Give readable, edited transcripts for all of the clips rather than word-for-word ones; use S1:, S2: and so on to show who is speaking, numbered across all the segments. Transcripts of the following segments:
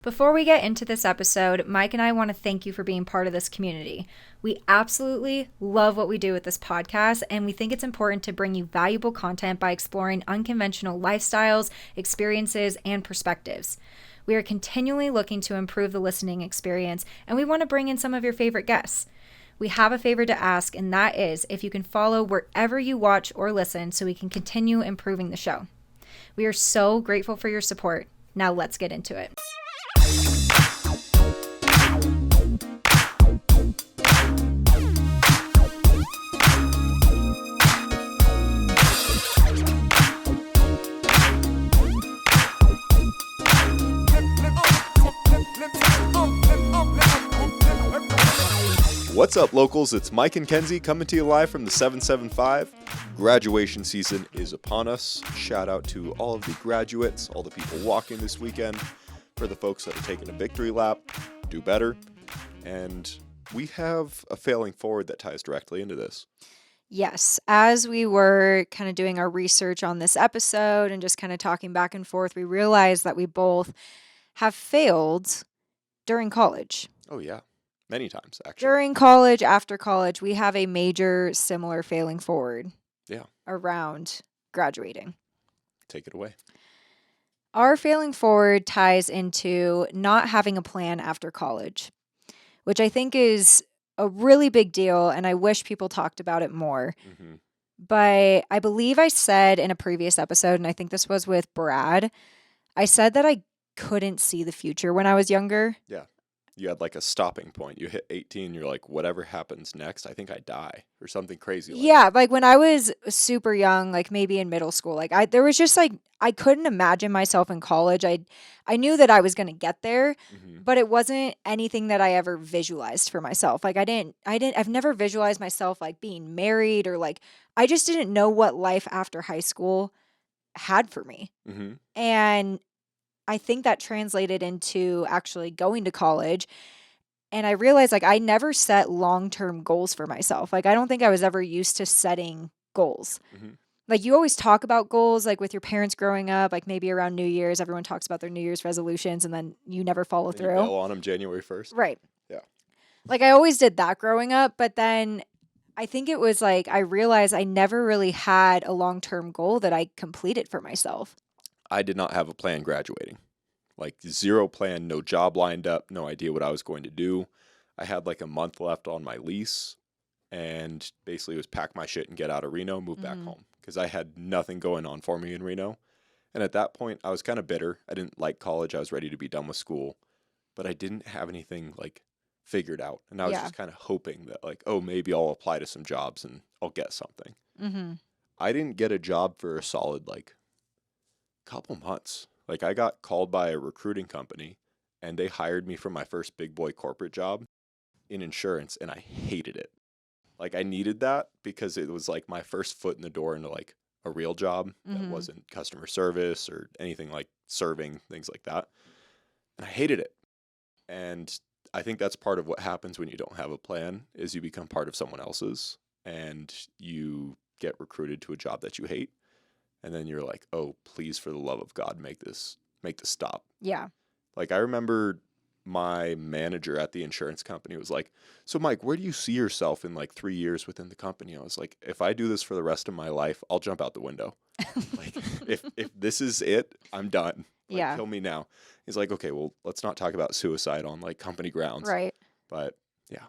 S1: Before we get into this episode, Mike and I want to thank you for being part of this community. We absolutely love what we do with this podcast, and we think it's important to bring you valuable content by exploring unconventional lifestyles, experiences, and perspectives. We are continually looking to improve the listening experience, and we want to bring in some of your favorite guests. We have a favor to ask, and that is if you can follow wherever you watch or listen so we can continue improving the show. We are so grateful for your support. Now let's get into it.
S2: What's up, locals? It's Mike and Kenzie coming to you live from the 775. Graduation season is upon us. Shout out to all of the graduates, all the people walking this weekend. For the folks that are taking a victory lap, do better. And we have a failing forward that ties directly into this.
S1: Yes, as we were kind of doing our research on this episode and just kind of talking back and forth, we realized that we both have failed during college.
S2: Oh, yeah. Many times, actually.
S1: During college, after college, we have a major similar failing forward.
S2: Yeah.
S1: Around graduating.
S2: Take it away.
S1: Our failing forward ties into not having a plan after college, which I think is a really big deal, and I wish people talked about it more.
S2: Mm-hmm.
S1: But I believe I said in a previous episode, and I think this was with Brad, I said that I couldn't see the future when I was younger.
S2: Yeah. You had like a stopping point. You hit 18, you're like, whatever happens next, I think I die or something crazy.
S1: Yeah, like when I was super young, like maybe in middle school, there was just like, I couldn't imagine myself in college. I knew that I was going to get there, but it wasn't anything that I ever visualized for myself. Like I've never visualized myself like being married or like, I just didn't know what life after high school had for me.
S2: Mm-hmm.
S1: And I think that translated into actually going to college. And I realized like I never set long-term goals for myself. Like I don't think I was ever used to setting goals.
S2: Mm-hmm.
S1: Like you always talk about goals like with your parents growing up, like maybe around New Year's, everyone talks about their New Year's resolutions and then you never follow through.
S2: You bail on them January 1st.
S1: Right.
S2: Yeah.
S1: Like I always did that growing up, but then I think it was like I realized I never really had a long-term goal that I completed for myself.
S2: I did not have a plan graduating. Like zero plan, no job lined up, no idea what I was going to do. I had like a month left on my lease and basically it was pack my shit and get out of Reno, move back home because I had nothing going on for me in Reno. And at that point, I was kind of bitter. I didn't like college. I was ready to be done with school, but I didn't have anything like figured out. And I was just kind of hoping that like, oh, maybe I'll apply to some jobs and I'll get something.
S1: Mm-hmm.
S2: I didn't get a job for a solid like couple months. Like I got called by a recruiting company and they hired me for my first big boy corporate job in insurance and I hated it. Like I needed that because it was like my first foot in the door into like a real job that wasn't customer service or anything like serving, things like that. And I hated it. And I think that's part of what happens when you don't have a plan is you become part of someone else's and you get recruited to a job that you hate. And then you're like, oh, please, for the love of God, make this stop.
S1: Yeah.
S2: Like I remember my manager at the insurance company was like, so Mike, where do you see yourself in like 3 years within the company? I was like, if I do this for the rest of my life, I'll jump out the window. Like if this is it, I'm done. Like, kill me now. He's like, okay, well, let's not talk about suicide on like company grounds.
S1: Right.
S2: But yeah.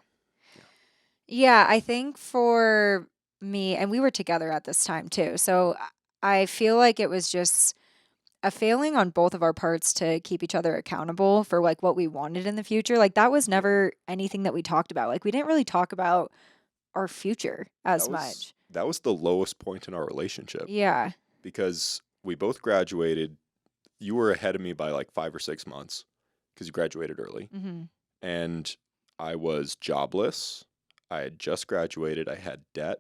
S1: Yeah, I think for me, and we were together at this time too. So I feel like it was just a failing on both of our parts to keep each other accountable for like what we wanted in the future. Like that was never anything that we talked about. Like we didn't really talk about our future as much.
S2: That was the lowest point in our relationship.
S1: Yeah.
S2: Because we both graduated. You were ahead of me by like 5 or 6 months because you graduated early.
S1: Mm-hmm.
S2: And I was jobless. I had just graduated. I had debt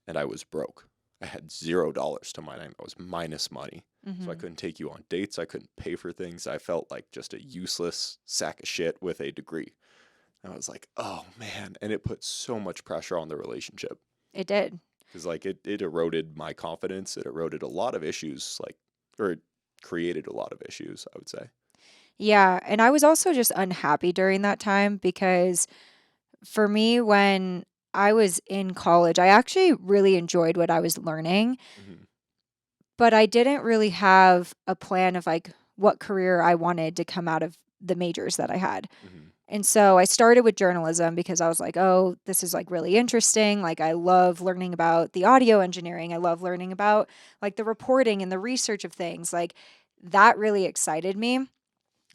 S2: and I was broke. I had $0 to my name. I was minus money. So I couldn't take you on dates. I couldn't pay for things. I felt like just a useless sack of shit with a degree. And I was like, oh man. And it put so much pressure on the relationship.
S1: It did.
S2: Because like it eroded my confidence. It eroded a lot of issues, or it created a lot of issues, I would say.
S1: Yeah. And I was also just unhappy during that time because for me, when I was in college, I actually really enjoyed what I was learning,
S2: Hmm.
S1: but I didn't really have a plan of like what career I wanted to come out of the majors that I had.
S2: Hmm.
S1: And so I started with journalism because I was like, oh, this is like really interesting. Like, I love learning about the audio engineering. I love learning about like the reporting and the research of things. Like, that really excited me.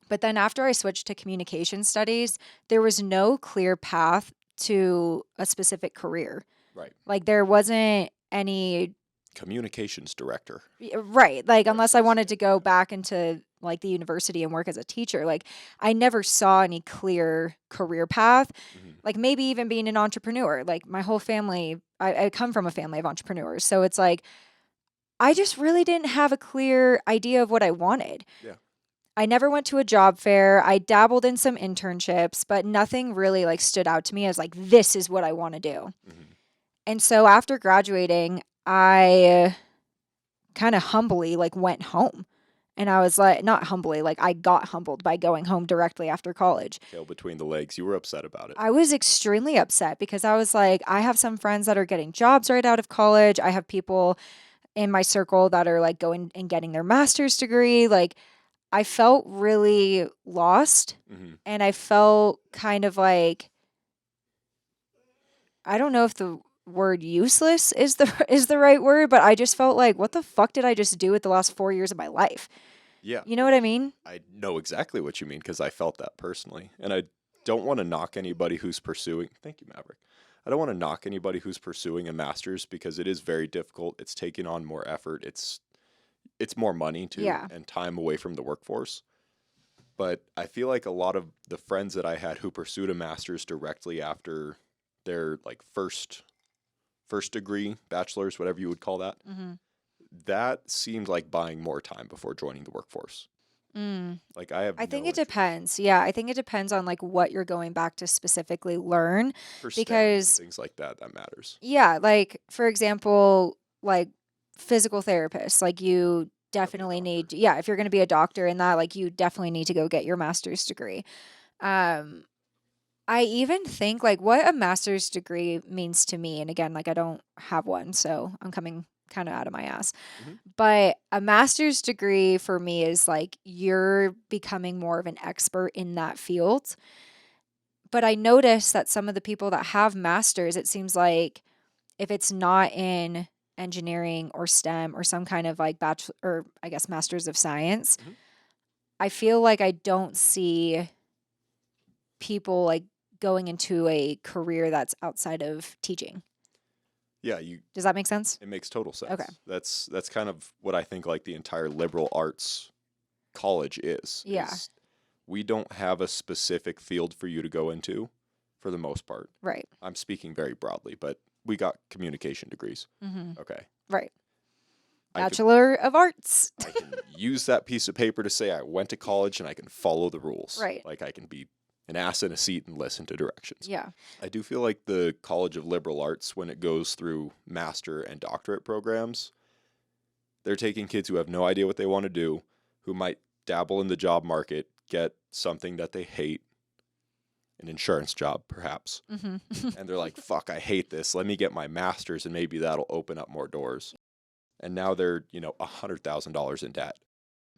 S1: But then after I switched to communication studies, there was no clear path to a specific career.
S2: Right.
S1: Like, there wasn't any,
S2: Communications director.
S1: right. Like,
S2: Or
S1: unless I wanted
S2: associate.
S1: to go back into like the university and work as a teacher, like, I never saw any clear career path.
S2: Hmm.
S1: Like, maybe even being an entrepreneur. Like, my whole family, I come from a family of entrepreneurs. So it's like, I just really didn't have a clear idea of what I wanted.
S2: Yeah.
S1: I never went to a job fair. I dabbled in some internships, but nothing really like stood out to me as like, this is what I want to do.
S2: Hmm.
S1: And so after graduating, I kind of humbly like went home. And I was like, not humbly, like I got humbled by going home directly after college.
S2: Tail between the legs. You were upset about it.
S1: I was extremely upset because I was like, I have some friends that are getting jobs right out of college. I have people in my circle that are like going and getting their master's degree. Like, I felt really lost,
S2: Hmm.
S1: and I felt kind of like, I don't know if the word useless is the is the right word, but I just felt like, what the fuck did I just do with the last 4 years of my life?
S2: Yeah,
S1: You know what I
S2: which
S1: mean?
S2: I know exactly what you mean because I felt that personally. And I don't want to knock anybody who's pursuing, thank you, Maverick. I don't want to knock anybody who's pursuing a master's because it is very difficult. It's taking on more effort. It's more money too
S1: Yeah.
S2: and time away from the workforce. But I feel like a lot of the friends that I had who pursued a master's directly after their like first degree, bachelor's, whatever you would call that,
S1: Mm-hmm.
S2: that seemed like buying more time before joining the workforce.
S1: Mm.
S2: Like I have
S1: I think
S2: no
S1: it
S2: interest
S1: depends. Yeah, I think it depends on like what you're going back to specifically learn
S2: for STEM and
S1: because
S2: things like that. That matters.
S1: yeah, like for example, like physical therapists, like you
S2: Gotta be a
S1: definitely
S2: doctor.
S1: need, yeah, if you're going to be a doctor in that, like you definitely need to go get your master's degree. Um I even think like what a master's degree means to me, and again, like I don't have one, so I'm coming kind of out of my ass.
S2: Hmm.
S1: But a master's degree for me is like you're becoming more of an expert in that field. But I notice that some of the people that have masters, it seems like if it's not in engineering or STEM or some kind of like bachelor or I guess masters of science,
S2: Hmm.
S1: I feel like I don't see people like going into a career that's outside of teaching.
S2: Yeah, you.
S1: Does that make sense?
S2: It makes total
S1: Okay.
S2: sense. That's kind of what I think. Like the entire liberal arts college is
S1: Yeah.
S2: we don't have a specific field for you to go into, for the most part.
S1: Right.
S2: I'm speaking very broadly, but we got communication degrees.
S1: Mm-hmm.
S2: Okay,
S1: Right.
S2: I could
S1: Bachelor of Arts.
S2: I can use that piece of paper to say I went to college and I can follow the rules.
S1: Right.
S2: Like I can be an ass in a seat and listen to directions.
S1: Yeah.
S2: I do feel like the College of Liberal Arts, when it goes through master and doctorate programs, they're taking kids who have no idea what they want to do, who might dabble in the job market, get something that they hate, an insurance job perhaps,
S1: Mm-hmm.
S2: and they're like, fuck, I hate this. Let me get my master's and maybe that'll open up more doors. And now they're, $100,000 in debt.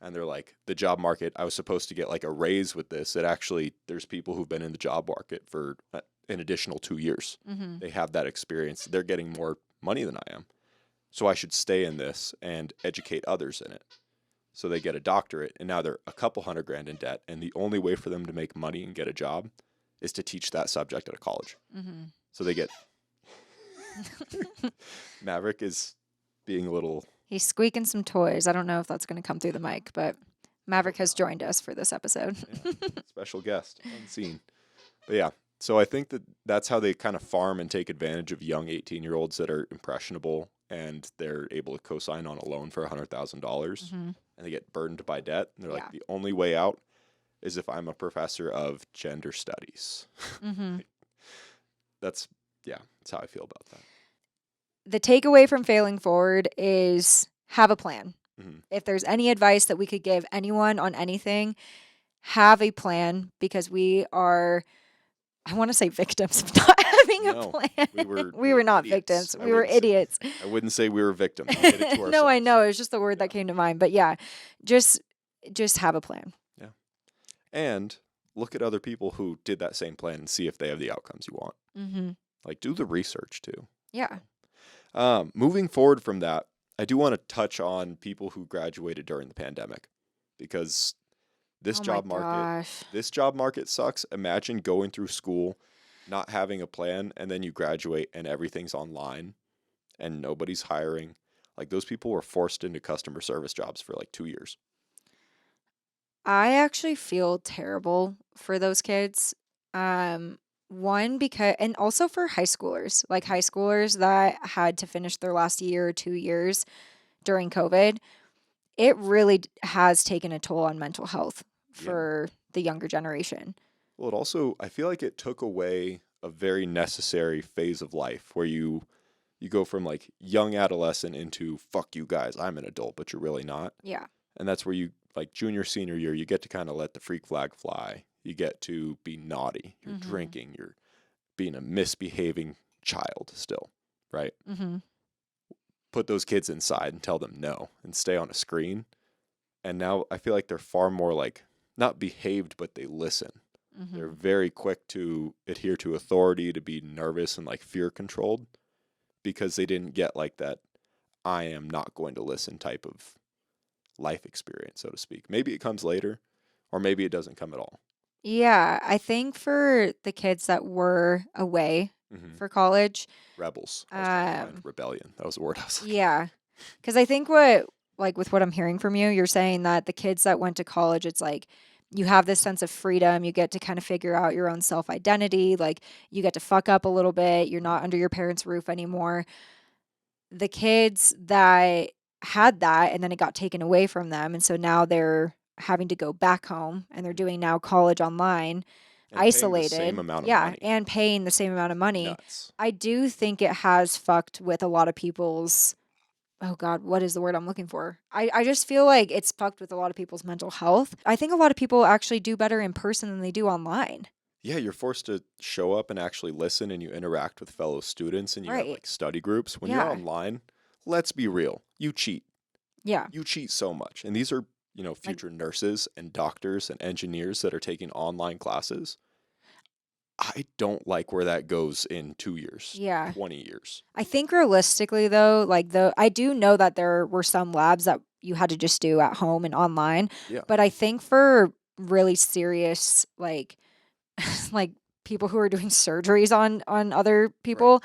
S2: And they're like, the job market, I was supposed to get like a raise with this. It actually, there's people who've been in the job market for an additional 2 years.
S1: Mm-hmm.
S2: They have that experience. They're getting more money than I am. So I should stay in this and educate others in it. So they get a doctorate and now they're a couple hundred grand in debt. And the only way for them to make money and get a job is to teach that subject at a college.
S1: Mm-hmm.
S2: So they get Maverick is being a little.
S1: He's squeaking some toys. I don't know if that's going to come through the mic, but Maverick has joined us for this episode.
S2: Yeah, special guest, unseen. But yeah, so I think that's how they kind of farm and take advantage of young 18-year-olds that are impressionable and they're able to co-sign on a loan for $100,000
S1: Mm-hmm.
S2: and they get burdened by debt. And they're
S1: Yeah.
S2: like, the only way out is if I'm a professor of gender studies.
S1: Mm-hmm.
S2: That's how I feel about that.
S1: The takeaway from failing forward is have a plan.
S2: Mm-hmm.
S1: If there's any advice that we could give anyone on anything, have a plan because we are, I want to say victims of not having a
S2: No,
S1: plan.
S2: we
S1: We
S2: were
S1: were not
S2: idiots.
S1: victims. We were idiots.
S2: I wouldn't say we were victims. We did it to
S1: No, I
S2: ourselves.
S1: know. It was just the word that came to mind. But yeah, just just have a plan.
S2: Yeah. And look at other people who did that same plan and see if they have the outcomes you want.
S1: Mm-hmm.
S2: Like, do the research too.
S1: Yeah.
S2: Moving forward from that, I do want to touch on people who graduated during the pandemic because this
S1: Oh my
S2: job market,
S1: gosh.
S2: this job market sucks. Imagine going through school, not having a plan, and then you graduate and everything's online and nobody's hiring. Like those people were forced into customer service jobs for like 2 years.
S1: I actually feel terrible for those kids. Um, One, because, and also for high schoolers that had to finish their last year or 2 years during COVID. It really has taken a toll on mental health
S2: Yeah.
S1: for the younger generation.
S2: Well, it also, I feel like it took away a very necessary phase of life where you go from like young adolescent into fuck you guys, I'm an adult, but you're really not.
S1: Yeah.
S2: And that's where you like junior, senior year, you get to kind of let the freak flag fly. You get to be naughty. You're
S1: Mm-hmm.
S2: drinking. You're being a misbehaving child still, right?
S1: Mm-hmm.
S2: Put those kids inside and tell them no and stay on a screen. And now I feel like they're far more like not behaved, but they listen.
S1: Mm-hmm.
S2: They're very quick to adhere to authority, to be nervous and like fear controlled because they didn't get like that I am not going to listen type of life experience, so to speak. Maybe it comes later or maybe it doesn't come at all.
S1: Yeah, I think for the kids that were away for college,
S2: Rebels. I was trying to find
S1: um,
S2: rebellion. That was the word I was looking
S1: yeah, because I think what, like, with what I'm hearing from you, you're saying that the kids that went to college, it's like you have this sense of freedom. You get to kind of figure out your own self identity. Like, you get to fuck up a little bit. You're not under your parents' roof anymore. The kids that had that and then it got taken away from them, and so now they're having to go back home and they're doing now college online,
S2: and paying the same
S1: isolated.
S2: amount of
S1: Yeah,
S2: money.
S1: and paying the same amount of money.
S2: Nuts.
S1: I do think it has fucked with a lot of people's, oh God, what is the word I'm looking for? I just feel like it's fucked with a lot of people's mental health. I think a lot of people actually do better in person than they do online.
S2: Yeah, you're forced to show up and actually listen and you interact with fellow students and you have
S1: Right.
S2: like study groups. When you're
S1: Yeah.
S2: online, let's be real. You cheat.
S1: Yeah.
S2: You cheat so much. And these are,
S1: Like,
S2: future nurses and doctors and engineers that are taking online classes. I don't like where that goes in 2 years,
S1: yeah.
S2: 20 years.
S1: I think realistically though, like I do know that there were some labs that you had to just do at home and online,
S2: Yeah.
S1: but I think for really serious like people who are doing surgeries on other people,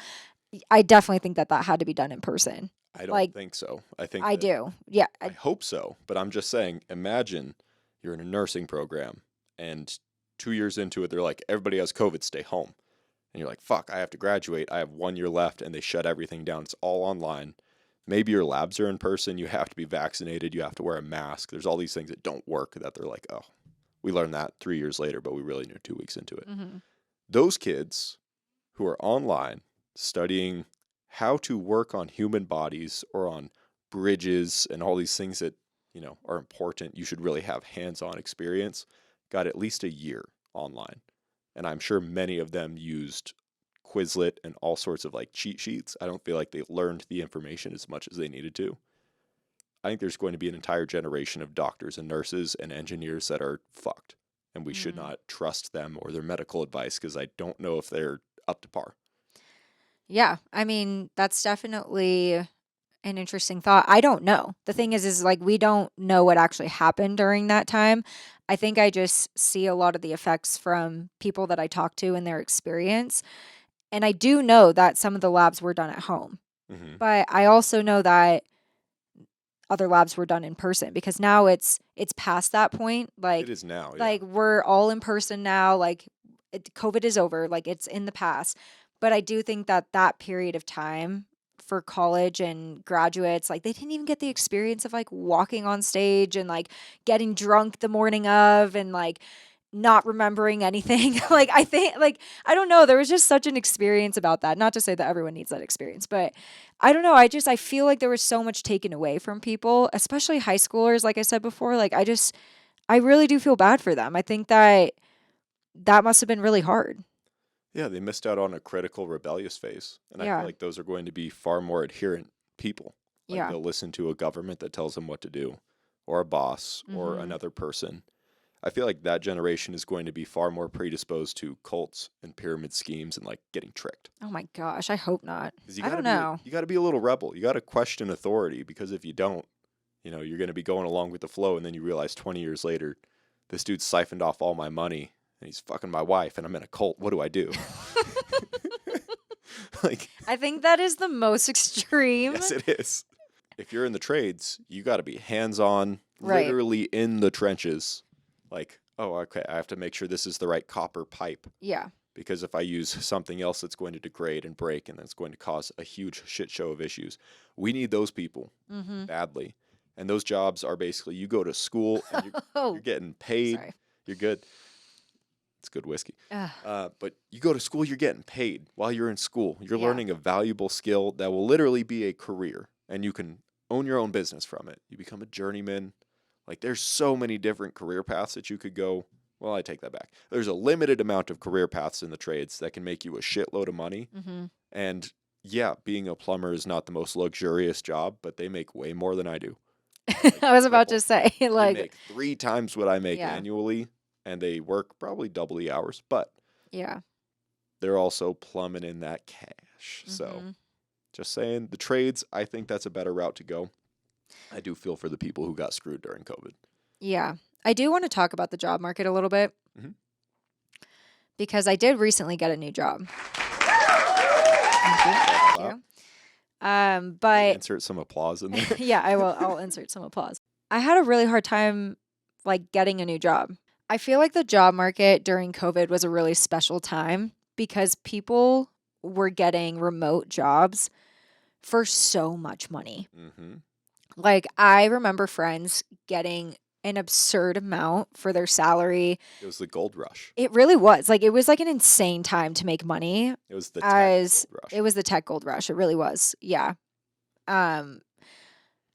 S1: I definitely think that that had to be done in person.
S2: I don't
S1: Like,
S2: think so. I think
S1: I
S2: that
S1: do. Yeah.
S2: I hope so, but I'm just saying, imagine you're in a nursing program and 2 years into it, they're like, everybody has COVID, stay home. And you're like, fuck, I have to graduate. I have 1 year left, and they shut everything down. It's all online. Maybe your labs are in person. You have to be vaccinated. You have to wear a mask. There's all these things that don't work that they're like, oh, we learned that 3 years later, but we really knew 2 weeks into it.
S1: Mm-hmm.
S2: Those kids who are online studying how to work on human bodies or on bridges and all these things that are important, you should really have hands-on experience, got at least a year online. And I'm sure many of them used Quizlet and all sorts of like cheat sheets. I don't feel like they learned the information as much as they needed to. I think there's going to be an entire generation of doctors and nurses and engineers that are fucked, and we should not trust them or their medical advice because I don't know if they're up to par.
S1: Yeah. I mean, that's definitely an interesting thought. I don't know. The thing is like we don't know what actually happened during that time. I think I just see a lot of the effects from people that I talk to and their experience. And I do know that some of the labs were done at home.
S2: Mm-hmm.
S1: But I also know that other labs were done in person because now it's past that point. Like
S2: It is now, yeah.
S1: like we're all in person now. Like COVID is over. Like it's in the past. But I do think that that period of time for college and graduates, like they didn't even get the experience of like walking on stage and like getting drunk the morning of and like not remembering anything. Like I think like I don't know, there was just such an experience about that. Not to say that everyone needs that experience, but I don't know, I feel like there was so much taken away from people, especially high schoolers like I said before. Like I really do feel bad for them. I think that must have been really hard.
S2: Yeah, they missed out on a critical rebellious phase. And I feel
S1: Yeah.
S2: like those are going to be far more adherent people. Like
S1: Yeah.
S2: they'll listen to a government that tells them what to do, or a boss, or
S1: Mm-hmm.
S2: another person. I feel like that generation is going to be far more predisposed to cults and pyramid schemes and like getting tricked.
S1: Oh my gosh, I hope not.
S2: Because
S1: I don't know.
S2: you gotta be a little rebel. You gotta question authority because if you don't, you're gonna be going along with the flow and then you realize 20 years later, this dude siphoned off all my money and he's fucking my wife and I'm in a cult. What do I do? Like,
S1: I think that is the most extreme.
S2: yes, it is. If you're in the trades, you got to be hands on,
S1: Right.
S2: literally in the trenches. Like, oh, okay, I have to make sure this is the right copper pipe
S1: Yeah.
S2: because if I use something else, it's going to degrade and break and it's going to cause a huge shit show of issues. We need those people
S1: Mm-hmm.
S2: badly. And those jobs are basically you go to school and you're getting paid.
S1: Sorry.
S2: You're good. It's good whiskey.
S1: Ugh.
S2: But you go to school, you're getting paid while you're in school. You're
S1: Yeah.
S2: learning a valuable skill that will literally be a career, and you can own your own business from it. You become a journeyman. Like, there's so many different career paths that you could go. Well, I take that back. There's a limited amount of career paths in the trades that can make you a shitload of money.
S1: Mm-hmm.
S2: And yeah, being a plumber is not the most luxurious job, but they make way more than I do. Like,
S1: I was about
S2: triple.
S1: to say,
S2: They
S1: like,
S2: make 3 times what I make
S1: Yeah.
S2: annually, and they work probably double the hours, but
S1: yeah.
S2: they're also plumbing in that cash. So
S1: Mhm.
S2: just saying, the trades, I think that's a better route to go. I do feel for the people who got screwed during COVID.
S1: Yeah. I do want to talk about the job market a little bit
S2: Mhm.
S1: because I did recently get a new job. Thank you. Thank you. But
S2: Insert some applause in there.
S1: yeah, I will. I'll insert some applause. I had a really hard time like getting a new job. I feel like the job market during COVID was a really special time because people were getting remote jobs for so much money.
S2: Mm-hmm.
S1: Like, I remember friends getting an absurd amount for their salary.
S2: It was the gold rush.
S1: It really was. Like, it was like an insane time to make money.
S2: It was the
S1: As
S2: tech gold rush.
S1: it was the tech gold rush. It really was. Yeah.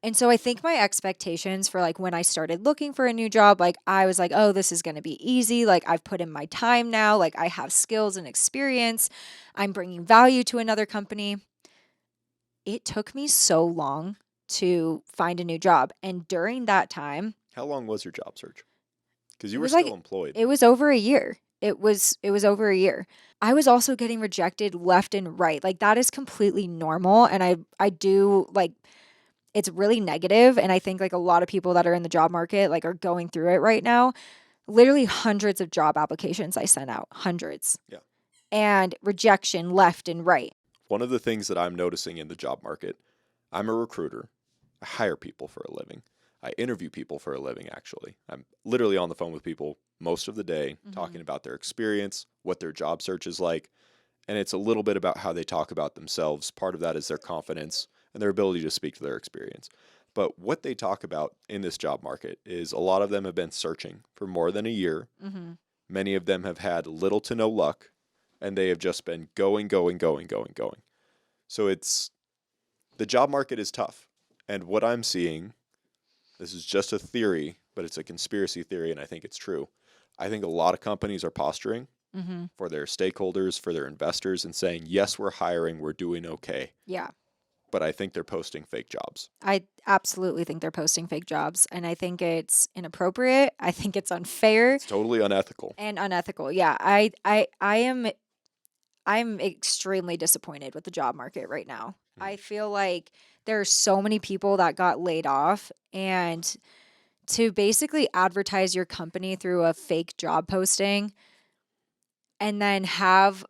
S1: And so I think my expectations for like when I started looking for a new job, like I was like, oh, this is going to be easy. Like I've put in my time now. Like I have skills and experience. I'm bringing value to another company. It took me so long to find a new job. And during that time,
S2: How long was your job search? Because you
S1: It
S2: were
S1: was
S2: still
S1: like-
S2: employed.
S1: it was over a year. It was over a year. I was also getting rejected left and right. Like that is completely normal. And I do like it's really negative, and I think like a lot of people that are in the job market like are going through it right now. Literally hundreds of job applications I sent out, hundreds.
S2: Yeah.
S1: And rejection left and right.
S2: One of the things that I'm noticing in the job market, I'm a recruiter. I hire people for a living. I interview people for a living, actually. I'm literally on the phone with people most of the day talking about their experience, what their job search is like. And it's a little bit about how they talk about themselves. Part of that is their confidence and their ability to speak to their experience. But what they talk about in this job market is a lot of them have been searching for more than a year.
S1: Mm-hmm.
S2: Many of them have had little to no luck, and they have just been going. So the job market is tough. And what I'm seeing, this is just a theory, but it's a conspiracy theory, and I think it's true. I think a lot of companies are posturing
S1: Mm-hmm.
S2: for their stakeholders, for their investors, and saying, yes, we're hiring, we're doing okay.
S1: Yeah.
S2: But I think they're posting fake jobs.
S1: I absolutely think they're posting fake jobs, and I think it's inappropriate. I think it's unfair
S2: It's totally unethical.
S1: and unethical. Yeah. I'm extremely disappointed with the job market right now. I feel like there are so many people that got laid off, and to basically advertise your company through a fake job posting and then have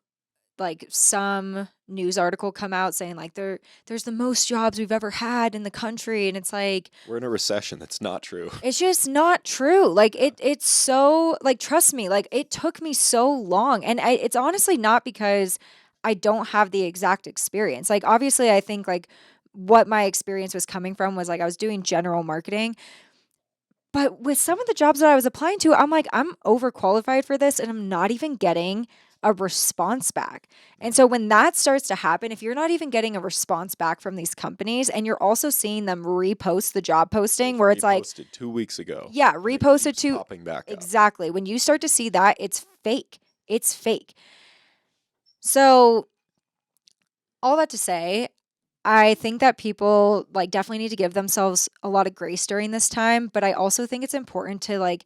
S1: like some news article come out saying like there's the most jobs we've ever had in the country, and it's like
S2: We're in a recession. That's not true.
S1: it's just not true. Like it's so like trust me, like it took me so long, and it's honestly not because I don't have the exact experience. Like obviously I think like what my experience was coming from was like I was doing general marketing, But with some of the jobs that I was applying to, I'm like, I'm overqualified for this and I'm not even getting a response back. And so when that starts to happen, if you're not even getting a response back from these companies and you're also seeing them repost the job posting where it's like,
S2: Reposted 2 weeks ago.
S1: yeah,
S2: and it
S1: reposted
S2: keeps
S1: to
S2: popping back up.
S1: exactly. When you start to see that, it's fake. It's fake. So all that to say, I think that people like definitely need to give themselves a lot of grace during this time, but I also think it's important to like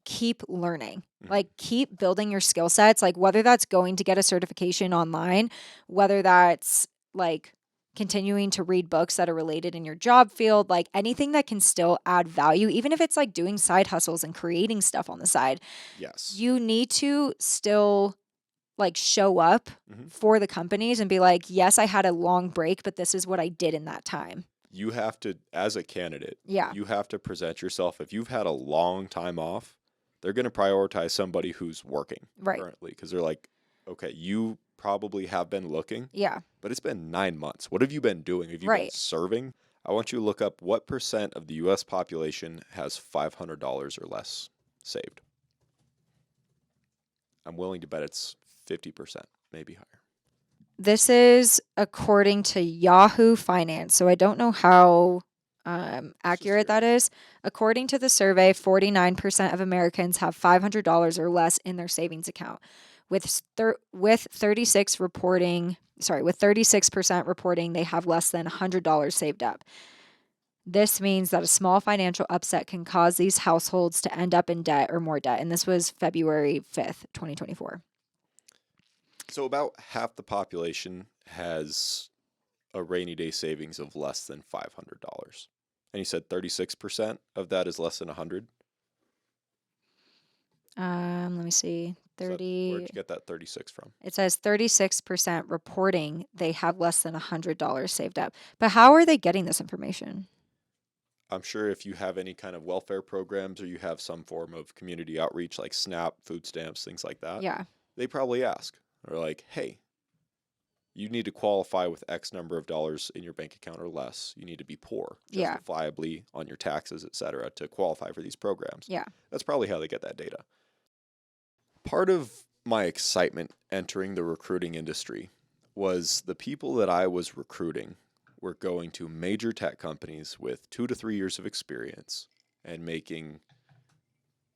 S1: keep learning. Like keep building your skill sets, like whether that's going to get a certification online, whether that's like continuing to read books that are related in your job field, like anything that can still add value, even if it's like doing side hustles and creating stuff on the side.
S2: Yes.
S1: You need to still like show up for the companies and be like, yes, I had a long break, but this is what I did in that time.
S2: You have to, as a candidate,
S1: Yeah.
S2: you have to present yourself. If you've had a long time off, they're going to prioritize somebody who's working currently because they're like, okay, you probably have been looking.
S1: Yeah.
S2: But it's been 9 months. What have you been doing? Have you been serving? I want you to look up what % of the U.S. population has $500 or less saved. I'm willing to bet it's 50%, maybe higher.
S1: This is according to Yahoo Finance. So I don't know how accurate that is. According to the survey, 49% of Americans have $500 or less in their savings account, with 36% reporting they have less than $100 saved up. This means that a small financial upset can cause these households to end up in debt or more debt. And this was February 5th, 2024.
S2: So about half the population has a rainy day savings of less than $500. And you said 36% of that is less than 100?
S1: Let me see. 30.
S2: Where'd you get that 36 from?
S1: It says 36% reporting they have less than $100 saved up. But how are they getting this information?
S2: I'm sure if you have any kind of welfare programs or you have some form of community outreach like SNAP, food stamps, things like that.
S1: Yeah.
S2: They probably ask. They're like, hey, you need to qualify with X number of dollars in your bank account or less. You need to be poor, justifiably on your taxes, etc., to qualify for these programs.
S1: Yeah.
S2: That's probably how they get that data. Part of my excitement entering the recruiting industry was the people that I was recruiting were going to major tech companies with 2 to 3 years of experience and making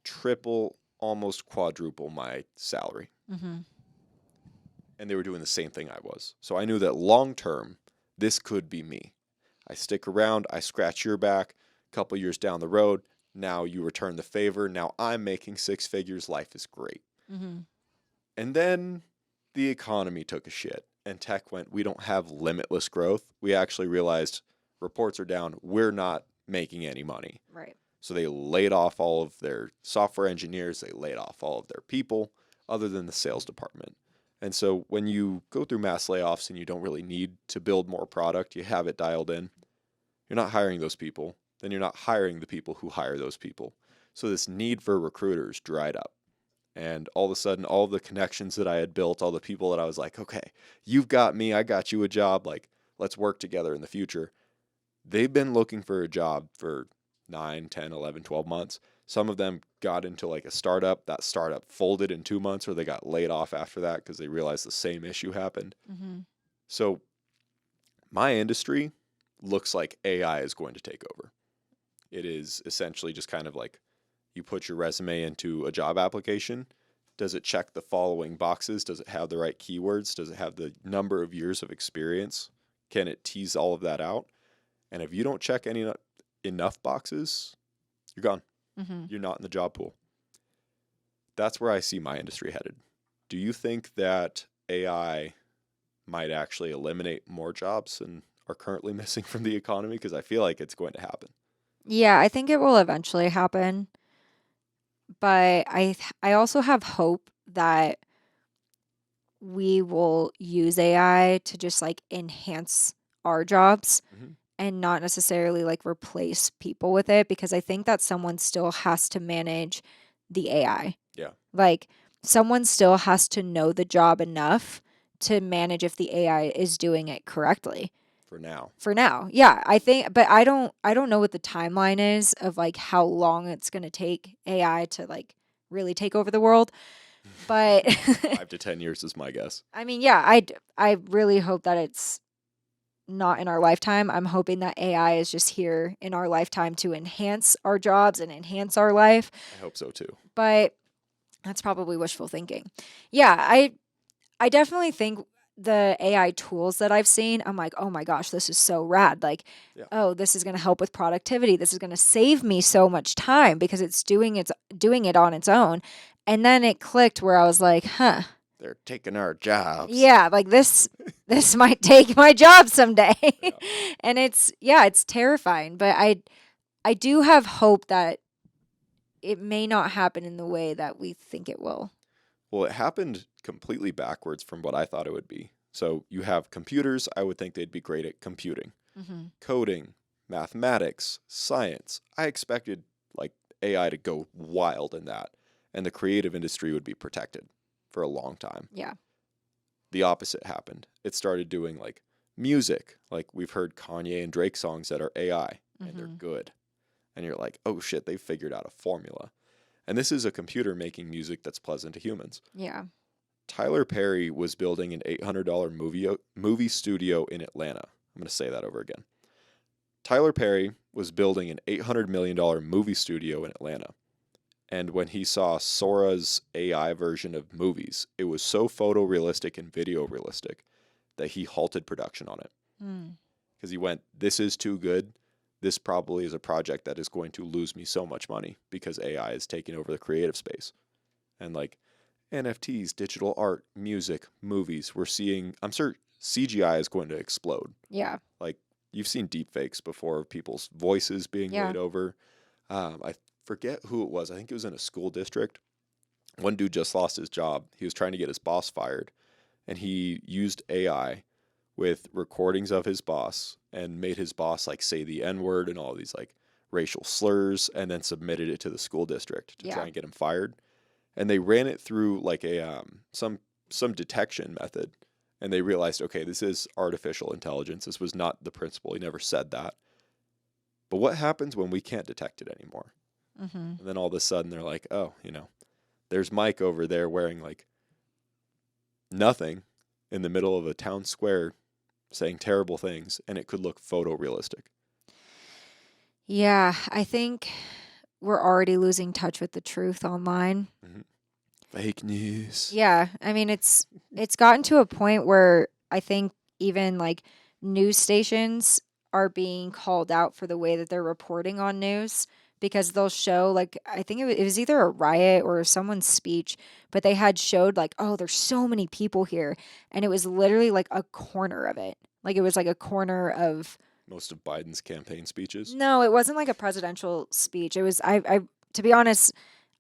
S2: triple, almost quadruple my salary. And they were doing the same thing I was. So I knew that long term, this could be me. I stick around, I scratch your back, a couple years down the road, now you return the favor, now I'm making 6 figures, life is great. And then the economy took a shit and tech went, we don't have limitless growth. We actually realized reports are down, we're not making any money.
S1: Right.
S2: So they laid off all of their software engineers, they laid off all of their people other than the sales department. And so when you go through mass layoffs and you don't really need to build more product, you have it dialed in, you're not hiring those people, then you're not hiring the people who hire those people. So this need for recruiters dried up. And all of a sudden, all of the connections that I had built, all the people that I was like, okay, you've got me, I got you a job, like, let's work together in the future. They've been looking for a job for 9, 10, 11, 12 months. Some of them got into like a startup. That startup folded in 2 months or they got laid off after that because they realized the same issue happened. So my industry looks like AI is going to take over. It is essentially just kind of like you put your resume into a job application. Does it check the following boxes? Does it have the right keywords? Does it have the number of years of experience? Can it tease all of that out? And if you don't check enough boxes, you're gone. You're not in the job pool. That's where I see my industry headed. Do you think that AI might actually eliminate more jobs than are currently missing from the economy? Because I feel like it's going to happen.
S1: Yeah, I think it will eventually happen. But I also have hope that we will use AI to just like enhance our jobs and not necessarily like replace people with it, because I think that someone still has to manage the AI.
S2: Yeah.
S1: Like someone still has to know the job enough to manage if the AI is doing it correctly.
S2: for now.
S1: For now. Yeah, I think, but I don't know what the timeline is of like how long it's going to take AI to like really take over the world. But
S2: 5 to 10 years is my guess.
S1: I mean, yeah, I really hope that it's not in our lifetime. I'm hoping that AI is just here in our lifetime to enhance our jobs and enhance our life.
S2: I hope so too.
S1: But that's probably wishful thinking. Yeah, I definitely think the AI tools that I've seen, I'm like, oh my gosh, this is so rad. Like,
S2: Yeah.
S1: oh, this is going to help with productivity. This is going to save me so much time because it's doing it on its own. And then it clicked where I was like, huh,
S2: They're taking our jobs.
S1: yeah, like this might take my job someday.
S2: Yeah.
S1: And it's terrifying, but I do have hope that it may not happen in the way that we think it will.
S2: Well, it happened completely backwards from what I thought it would be. So you have computers, I would think they'd be great at computing, coding, mathematics, science. I expected like AI to go wild in that, and the creative industry would be protected for a long time.
S1: Yeah.
S2: The opposite happened. It started doing like music, like we've heard Kanye and Drake songs that are AI, and they're good. And you're like, oh shit, they've figured out a formula. And this is a computer making music that's pleasant to humans.
S1: Yeah.
S2: Tyler Perry was building an $800 movie studio in Atlanta. I'm going to say that over again. Tyler Perry was building an $800 million movie studio in Atlanta. And when he saw Sora's AI version of movies, it was so photorealistic and video realistic that he halted production on it. Because he went, this is too good. This probably is a project that is going to lose me so much money because AI is taking over the creative space. And like NFTs, digital art, music, movies, we're seeing, I'm sure CGI is going to explode.
S1: Yeah.
S2: Like you've seen deepfakes before of people's voices being
S1: Yeah.
S2: laid over. I forget who it was. I think it was in a school district. One dude just lost his job. He was trying to get his boss fired, and he used AI with recordings of his boss and made his boss like say the N-word and all these like racial slurs, and then submitted it to the school district to try and get him fired. And they ran it through like a some detection method, and they realized, okay, this is artificial intelligence. This was not the principal. He never said that. But what happens when we can't detect it anymore? And then all of a sudden they're like, oh, there's Mike over there wearing like nothing in the middle of a town square saying terrible things, and it could look photorealistic.
S1: Yeah, I think we're already losing touch with the truth online.
S2: Fake news.
S1: Yeah, I mean it's gotten to a point where I think even like news stations are being called out for the way that they're reporting on news, because they'll show like, I think it was either a riot or someone's speech, but they had showed like, oh, there's so many people here, and it was literally like a corner of it. Like it was like a corner of
S2: Most of Biden's campaign speeches.
S1: No, it wasn't like a presidential speech. It was I to be honest,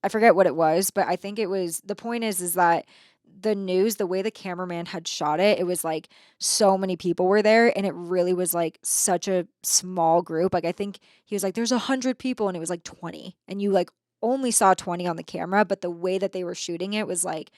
S1: I forget what it was, but I think it was, the point is that the news, the way the cameraman had shot it, it was like so many people were there, and it really was like such a small group. Like I think he was like, there's 100 people, and it was like 20, and you like only saw 20 on the camera, but the way that they were shooting it was like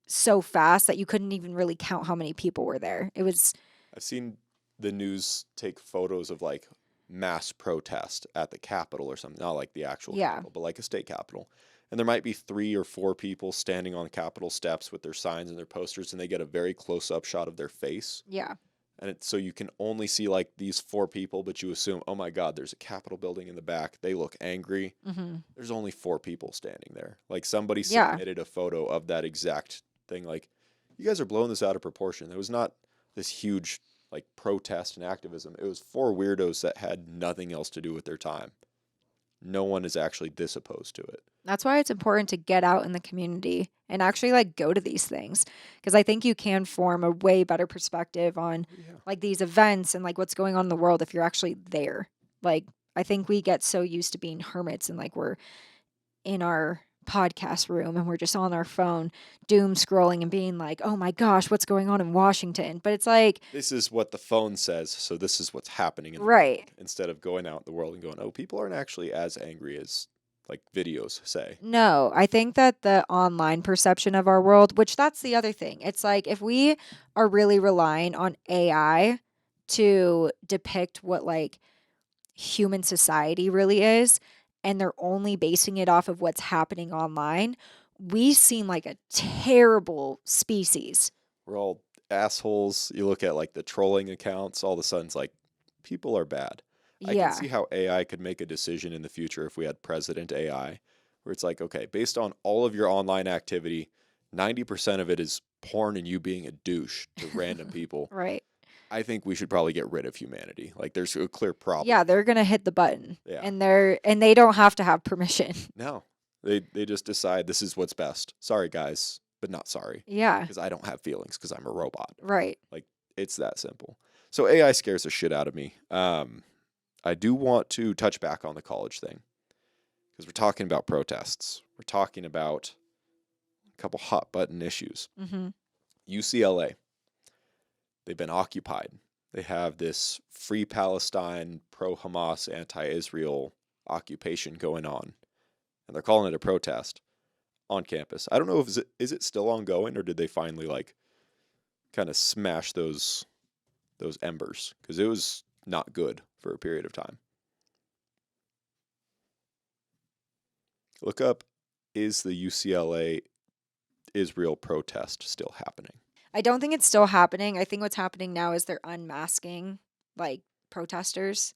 S1: so fast that you couldn't even really count how many people were there. It was
S2: I've seen the news take photos of like mass protest at the Capitol or something, not like the actual Capitol, but like a state Capitol. And there might be 3 or 4 people standing on Capitol steps with their signs and their posters, and they get a very close-up shot of their face.
S1: Yeah.
S2: And so you can only see like these 4 people, but you assume, oh my God, there's a Capitol building in the back. They look angry. There's only 4 people standing there. Like somebody submitted a photo of that exact thing. Like, you guys are blowing this out of proportion. It was not this huge like protest and activism. It was 4 weirdos that had nothing else to do with their time. No one is actually this opposed to it.
S1: That's why it's important to get out in the community and actually like go to these things, because I think you can form a way better perspective on like these events and like what's going on in the world if you're actually there. Like I think we get so used to being hermits and like we're in our podcast room and we're just on our phone doom scrolling and being like, oh my gosh, what's going on in Washington? But it's like,
S2: this is what the phone says, so this is what's happening in the
S1: right
S2: world, instead of going out in the world and going, oh, people aren't actually as angry as like videos say.
S1: No, I think that the online perception of our world, which that's the other thing. It's like if we are really relying on AI to depict what like human society really is, and they're only basing it off of what's happening online, we seem like a terrible species.
S2: We're all assholes. You look at like the trolling accounts, all of a sudden it's like people are bad. I can
S1: Yeah,
S2: see how AI could make a decision in the future if we had President AI, where it's like, okay, based on all of your online activity, 90% of it is porn and you being a douche to random people.
S1: right.
S2: I think we should probably get rid of humanity. Like there's a clear problem.
S1: Yeah, they're gonna hit the button,
S2: Yeah.
S1: and they don't have to have permission.
S2: No. They just decide this is what's best. Sorry guys, but not sorry.
S1: Yeah,
S2: Because I don't have feelings because I'm a robot.
S1: right.
S2: Like it's that simple. So AI scares the shit out of me. I do want to touch back on the college thing because we're talking about protests. We're talking about a couple hot button issues.
S1: Mm-hmm.
S2: UCLA, they've been occupied. They have this free Palestine, pro Hamas, anti Israel occupation going on. And they're calling it a protest on campus. I don't know if is it still ongoing or did they finally like kind of smash those embers because it was not good for a period of time. Look up, is the UCLA Israel protest still happening?
S1: I don't think it's still happening. I think what's happening now is they're unmasking like protesters.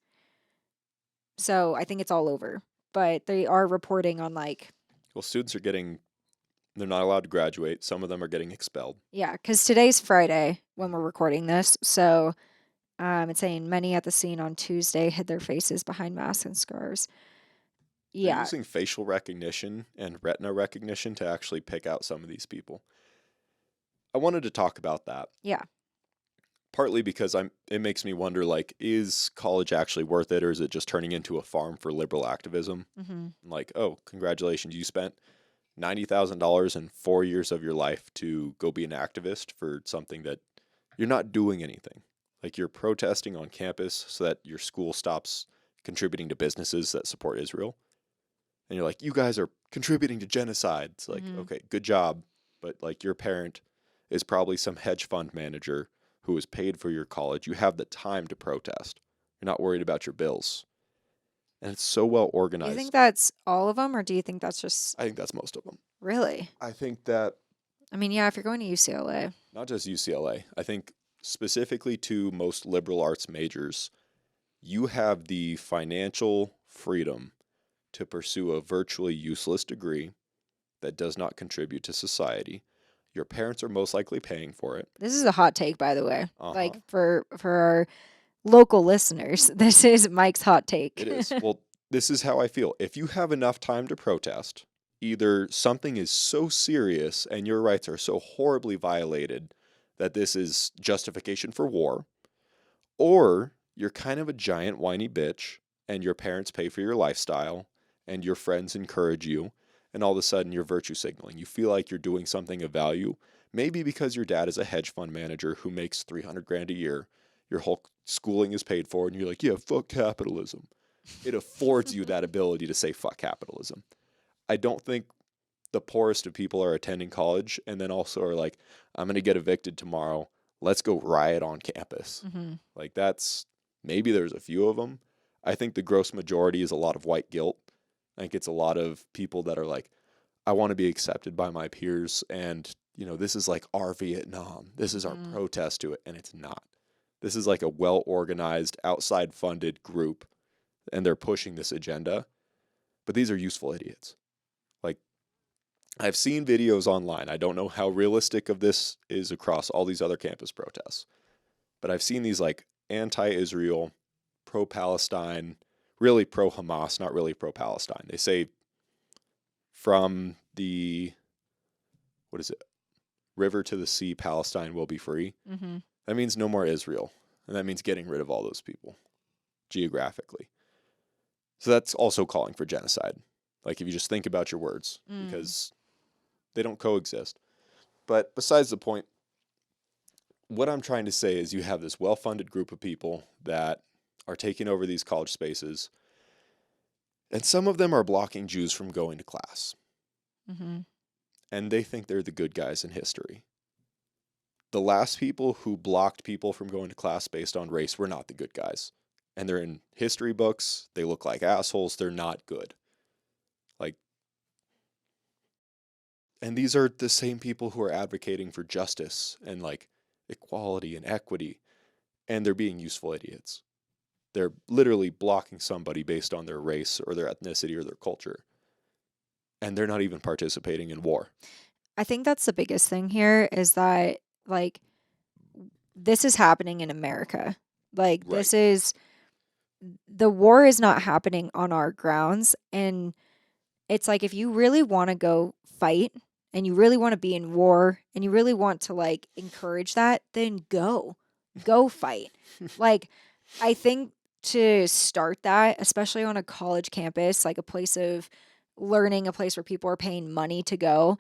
S1: So I think it's all over. But they are reporting on like,
S2: Well, students are they're not allowed to graduate. Some of them are getting expelled.
S1: yeah, because today's Friday when we're recording this. So it's saying many at the scene on Tuesday hid their faces behind masks and scarves.
S2: They're
S1: Yeah,
S2: using facial recognition and retina recognition to actually pick out some of these people. I wanted to talk about that.
S1: yeah.
S2: Partly because it makes me wonder like is college actually worth it or is it just turning into a farm for liberal activism?
S1: Mm-hmm.
S2: Like, oh, congratulations, you spent $90,000 in 4 years of your life to go be an activist for something that you're not doing anything. Like you're protesting on campus so that your school stops contributing to businesses that support Israel. And you're like, you guys are contributing to genocide. It's like,
S1: Mm-hmm.
S2: okay, good job. But like your parent is probably some hedge fund manager who was paid for your college. You have the time to protest. You're not worried about your bills. And it's so well
S1: Do you
S2: organized.
S1: think that's all of them, or do you think that's just
S2: I think that's most of them.
S1: really?
S2: I think that
S1: I mean, yeah, if you're going to UCLA.
S2: not just UCLA, I think specifically to most liberal arts majors, you have the financial freedom to pursue a virtually useless degree that does not contribute to society. Your parents are most likely paying for it.
S1: This is a hot take, by the way.
S2: Uh-huh.
S1: Like for our local listeners, this is Mike's hot take.
S2: It is. Well, this is how I feel. If you have enough time to protest, either something is so serious and your rights are so horribly violated that this is justification for war, or you're kind of a giant whiny bitch and your parents pay for your lifestyle and your friends encourage you, and all of a sudden you're virtue signaling. You feel like you're doing something of value, maybe because your dad is a hedge fund manager who makes 300 grand a year. Your whole schooling is paid for, and you're like, yeah, fuck capitalism. It affords you that ability to say fuck capitalism. I don't think the poorest of people are attending college and then also are like, I'm going to get evicted tomorrow. Let's go riot on campus.
S1: Mm-hmm.
S2: Like that's maybe there's a few of them. I think the gross majority is a lot of white guilt. I think it's a lot of people that are like, I want to be accepted by my peers. And, this is like our Vietnam. This is our protest to it. And it's not. This is like a well organized, outside funded group. And they're pushing this agenda. But these are useful idiots. Like, I've seen videos online. I don't know how realistic of this is across all these other campus protests. But I've seen these like anti-Israel, pro-Palestine, really pro-Hamas, not really pro-Palestine. They say from the, what is it, river to the sea, Palestine will be free.
S1: Mm-hmm.
S2: That means no more Israel. And that means getting rid of all those people geographically. So that's also calling for genocide. Like if you just think about your words, because they don't coexist. But besides the point, what I'm trying to say is you have this well-funded group of people that are taking over these college spaces, and some of them are blocking Jews from going to class.
S1: Mm-hmm.
S2: And they think they're the good guys in history. the last people who blocked people from going to class based on race were not the good guys. And they're in history books. They look like assholes. They're not good. Like, and these are the same people who are advocating for justice and like equality and equity. And they're being useful idiots. They're literally blocking somebody based on their race or their ethnicity or their culture. And they're not even participating in war.
S1: I think that's the biggest thing here is that, like, this is happening in America. Like,
S2: Right.
S1: this is, the war is not happening on our grounds. And it's like, if you really want to go fight and you really want to be in war and you really want to, like, encourage that, then go fight. Like, I think to start that, especially on a college campus, like a place of learning, a place where people are paying money to go,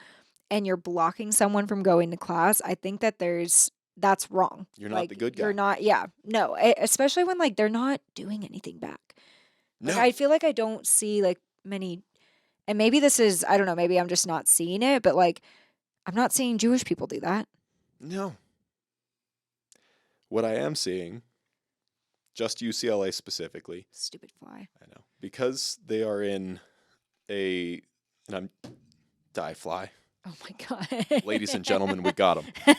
S1: and you're blocking someone from going to class, I think that that's wrong.
S2: You're not
S1: Like,
S2: the good guy.
S1: you're not, yeah, no, especially when like they're not doing anything back. Like,
S2: No.
S1: I feel like I don't see like many, and maybe this is, I don't know, maybe I'm just not seeing it, but like, I'm not seeing Jewish people do that.
S2: No. What I am seeing, just UCLA specifically,
S1: Stupid fly.
S2: I know, because they are in and I'm die fly.
S1: Oh my God.
S2: Ladies and gentlemen, we got them.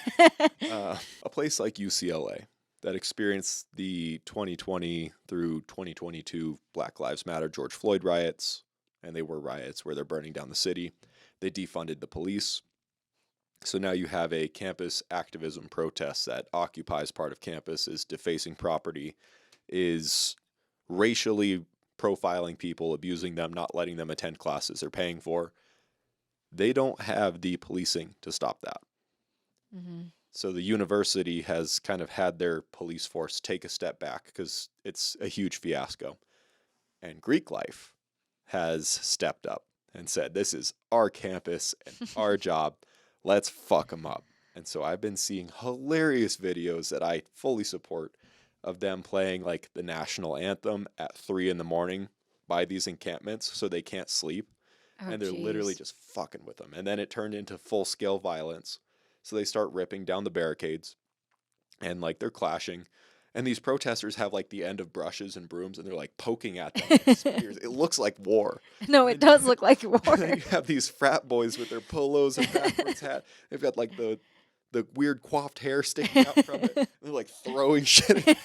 S2: A place like UCLA that experienced the 2020 through 2022 Black Lives Matter George Floyd riots, and they were riots where they're burning down the city. They defunded the police. So now you have a campus activism protest that occupies part of campus, is defacing property, is racially profiling people, abusing them, not letting them attend classes they're paying for. They don't have the policing to stop that.
S1: Mm-hmm.
S2: So the university has kind of had their police force take a step back because it's a huge fiasco. And Greek Life has stepped up and said, this is our campus and our job. Let's fuck them up. And so I've been seeing hilarious videos that I fully support of them playing like the national anthem at 3 a.m. by these encampments so they can't sleep.
S1: Oh,
S2: and they're literally just fucking with them. And then it turned into full-scale violence. So they start ripping down the barricades and like they're clashing. And these protesters have like the end of brushes and brooms and they're like poking at them with spears. It looks like war.
S1: No, it does look like war.
S2: And then you have these frat boys with their polos and backwards hat. They've got like the weird coiffed hair sticking out from it. And they're like throwing shit at it.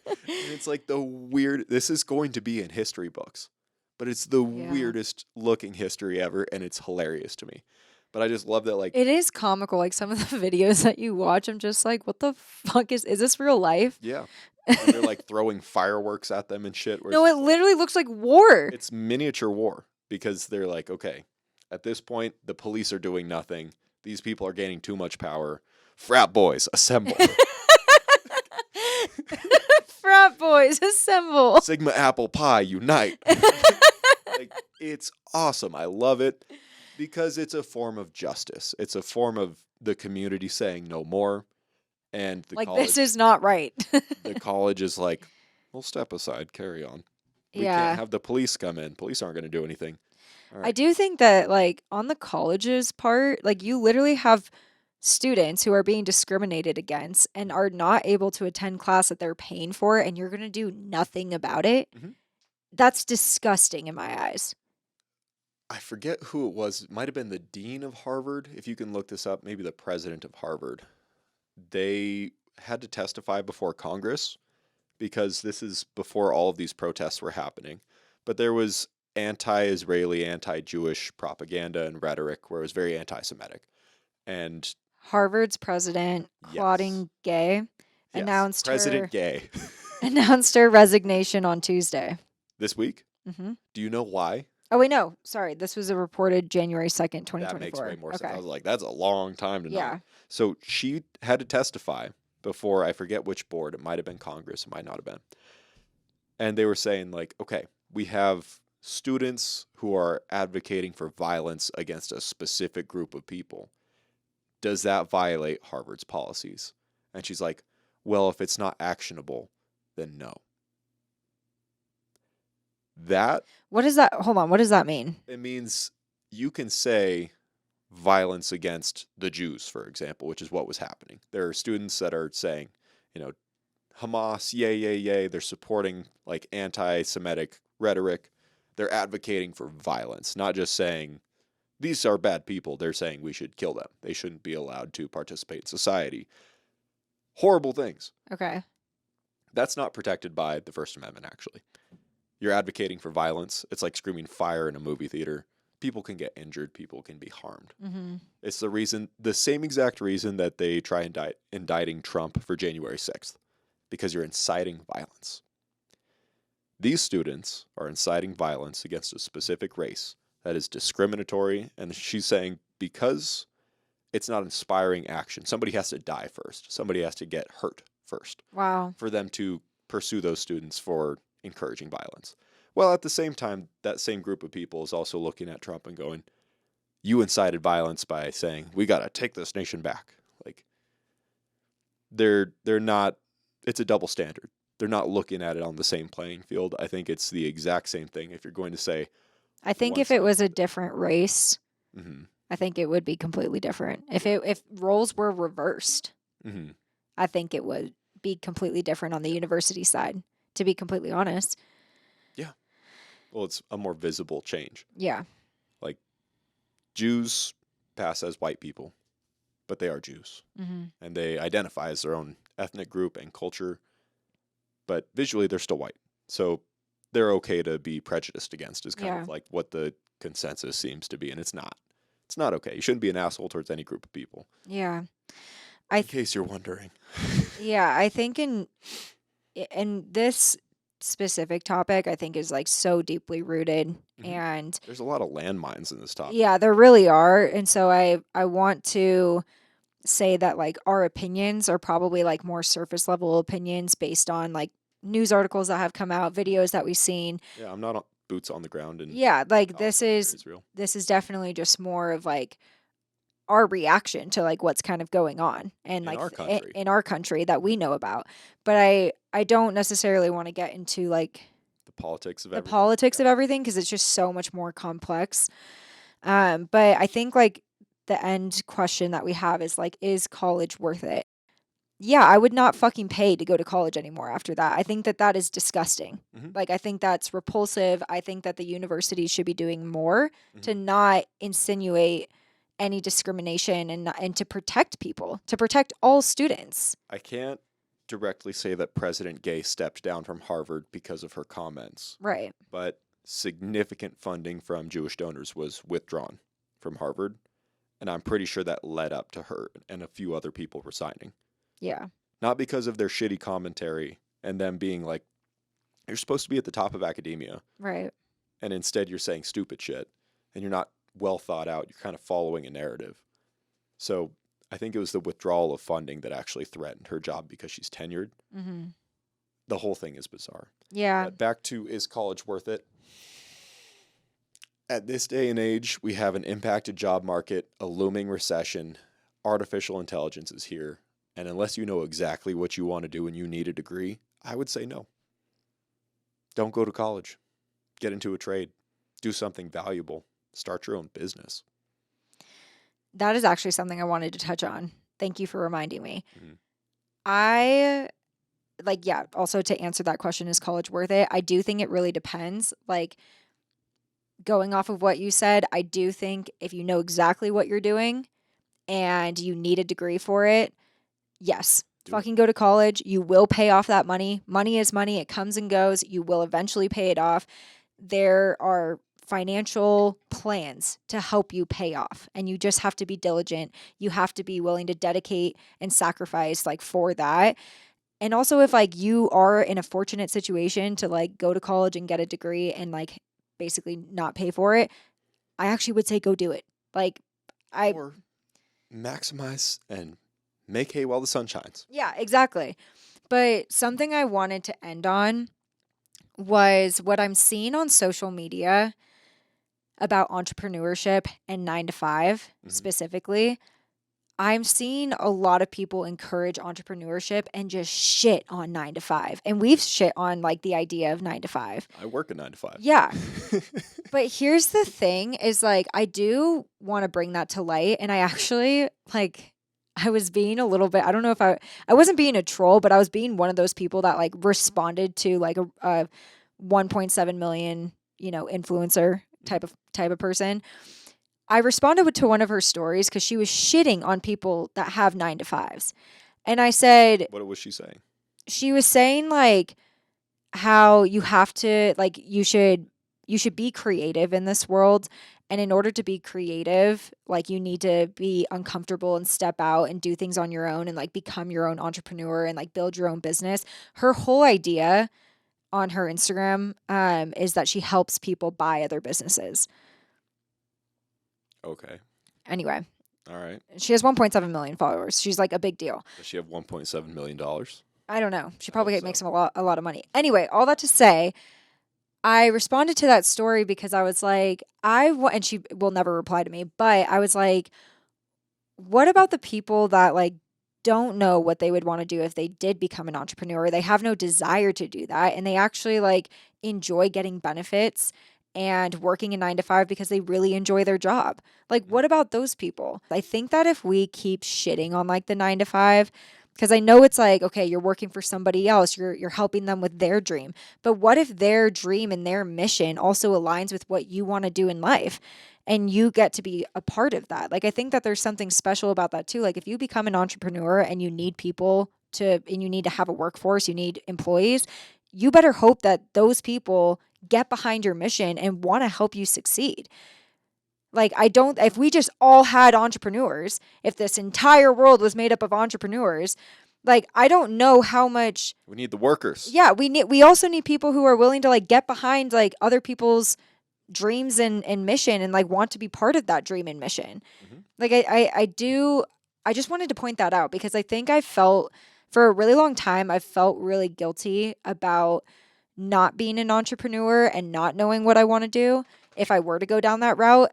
S2: And it's like this is going to be in history books. But it's the weirdest looking history ever, and it's hilarious to me. But I just love that, like...
S1: It is comical. Like, some of the videos that you watch, I'm just like, what the fuck is this real life?
S2: Yeah. And they're, like, throwing fireworks at them and shit.
S1: No, it literally looks like war.
S2: It's miniature war, because they're like, okay, at this point, the police are doing nothing. These people are gaining too much power. Frat boys, assemble.
S1: Frat boys, assemble.
S2: Sigma apple pie, unite. Like, it's awesome. I love it because it's a form of justice. It's a form of the community saying no more. And the
S1: like,
S2: college,
S1: this is not right.
S2: the college is like, we'll step aside, carry on. We
S1: Yeah.
S2: can't have the police come in. Police aren't going to do anything. All right.
S1: I do think that, like, on the college's part, like, you literally have students who are being discriminated against and are not able to attend class that they're paying for, and you're going to do nothing about it.
S2: Mm-hmm.
S1: That's disgusting in my eyes.
S2: I forget who it was. It might have been the dean of Harvard. If you can look this up, maybe the president of Harvard. They had to testify before Congress because this is before all of these protests were happening. But there was anti-Israeli, anti-Jewish propaganda and rhetoric where it was very anti-Semitic. And
S1: Harvard's president, Claudine Gay, announced
S2: President Gay.
S1: announced her resignation on Tuesday.
S2: This week?
S1: Mm-hmm.
S2: Do you know why?
S1: Oh, wait, no. Sorry. This was a reported January 2nd, 2024.
S2: That makes way more sense. I was like, that's a long time to know.
S1: Yeah.
S2: So she had to testify before, I forget which board. It might have been Congress. It might not have been. And they were saying, like, okay, we have students who are advocating for violence against a specific group of people. Does that violate Harvard's policies? And she's like, well, if it's not actionable, then no.
S1: What does that, hold on, what does that mean?
S2: It means you can say violence against the Jews, for example, which is what was happening. There are students that are saying, you know, Hamas, yay, yay, yay. They're supporting like anti-Semitic rhetoric. They're advocating for violence, not just saying these are bad people. They're saying we should kill them. They shouldn't be allowed to participate in society. Horrible things.
S1: Okay.
S2: That's not protected by the First Amendment, actually. You're advocating for violence. It's like screaming fire in a movie theater. People can get injured. People can be harmed.
S1: Mm-hmm.
S2: It's the same exact reason that they try indicting Trump for January 6th, because you're inciting violence. These students are inciting violence against a specific race that is discriminatory, and she's saying because it's not inspiring action, somebody has to die first. Somebody has to get hurt first.
S1: Wow.
S2: For them to pursue those students for encouraging violence. Well, at the same time, that same group of people is also looking at Trump and going, you incited violence by saying, we got to take this nation back. Like, they're not, it's a double standard. They're not looking at it on the same playing field. I think it's the exact same thing. If you're going to say,
S1: I think if it was a different race, I think it would be completely different. If roles were reversed, I think it would be completely different on the university side, to be completely honest.
S2: Yeah. Well, it's a more visible change.
S1: Yeah.
S2: Like, Jews pass as white people, but they are Jews. And they identify as their own ethnic group and culture, but visually they're still white. So they're okay to be prejudiced against is kind of like what the consensus seems to be. And it's not. It's not okay. You shouldn't be an asshole towards any group of people.
S1: Yeah.
S2: In case you're wondering.
S1: Yeah, I think in this specific topic, I think is like so deeply rooted, and
S2: there's a lot of landmines in this topic.
S1: Yeah, there really are. And so I want to say that like our opinions are probably like more surface level opinions based on like news articles that have come out, videos that we've seen.
S2: Yeah, I'm not boots on the ground. And
S1: yeah, like this is definitely just more of like our reaction to like what's kind of going on and like in our country that we know about. But I don't necessarily want to get into like
S2: the politics of
S1: everything because it's just so much more complex. But I think like the end question that we have is like, is college worth it? Yeah, I would not fucking pay to go to college anymore after that. I think that is disgusting. Like, I think that's repulsive. I think that the universities should be doing more to not insinuate any discrimination and to protect people, to protect all students.
S2: I can't directly say that President Gay stepped down from Harvard because of her comments.
S1: Right.
S2: But significant funding from Jewish donors was withdrawn from Harvard. And I'm pretty sure that led up to her and a few other people resigning.
S1: Yeah.
S2: Not because of their shitty commentary and them being like, you're supposed to be at the top of academia.
S1: Right.
S2: And instead you're saying stupid shit and you're not well thought out. You're kind of following a narrative. So I think it was the withdrawal of funding that actually threatened her job because she's tenured. The whole thing is bizarre.
S1: Yeah.
S2: But back to, is college worth it? At this day and age, we have an impacted job market, a looming recession, artificial intelligence is here. And unless you know exactly what you want to do and you need a degree, I would say no. Don't go to college. Get into a trade. Do something valuable. Start your own business.
S1: That is actually something I wanted to touch on. Thank you for reminding me. I, like, yeah, also to answer that question, is college worth it? I do think it really depends. Like, going off of what you said, I do think if you know exactly what you're doing and you need a degree for it, yes, fucking go to college. You will pay off that money. Money is money. It comes and goes. You will eventually pay it off. There are financial plans to help you pay off, and you just have to be diligent. You have to be willing to dedicate and sacrifice like for that. And also if like you are in a fortunate situation to like go to college and get a degree and like basically not pay for it, I actually would say go do it. Like or
S2: maximize and make hay while the sun shines.
S1: Yeah, exactly. But something I wanted to end on was what I'm seeing on social media about entrepreneurship and 9 to 5 specifically. I'm seeing a lot of people encourage entrepreneurship and just shit on 9 to 5. And we've shit on like the idea of 9 to 5.
S2: I work a 9 to 5.
S1: Yeah. But here's the thing is like, I do want to bring that to light. And I actually like, I was being a little bit, I don't know if I wasn't being a troll, but I was being one of those people that like responded to like a 1.7 million, influencer type of person. I responded to one of her stories because she was shitting on people that have 9 to 5s. And I said,
S2: What was she saying?
S1: she was saying like how you have to like you should be creative in this world, and in order to be creative, like you need to be uncomfortable and step out and do things on your own and like become your own entrepreneur and like build your own business. Her whole idea on her Instagram is that she helps people buy other businesses.
S2: Okay.
S1: Anyway,
S2: All right.
S1: she has 1.7 million followers. She's like a big deal.
S2: Does she have $1.7 million?
S1: I don't know. She
S2: I
S1: probably
S2: hope
S1: makes
S2: so.
S1: a lot of money. Anyway, all that to say, I responded to that story because I was like, and she will never reply to me, but I was like, what about the people that like don't know what they would want to do if they did become an entrepreneur? They have no desire to do that, and they actually like enjoy getting benefits and working a 9 to 5 because they really enjoy their job. Like, what about those people? I think that if we keep shitting on like the 9 to 5, because I know it's like, okay, you're working for somebody else, you're helping them with their dream. But what if their dream and their mission also aligns with what you want to do in life? And you get to be a part of that. Like, I think that there's something special about that too. Like, if you become an entrepreneur and you need and you need to have a workforce, you need employees, you better hope that those people get behind your mission and want to help you succeed. Like, if we just all had entrepreneurs, if this entire world was made up of entrepreneurs, like, I don't know how much.
S2: We need the workers.
S1: Yeah, we also need people who are willing to like get behind like other people's dreams and mission and like want to be part of that dream and mission.
S2: Mm-hmm.
S1: Like I just wanted to point that out because I think I felt for a really long time, I felt really guilty about not being an entrepreneur and not knowing what I want to do if I were to go down that route.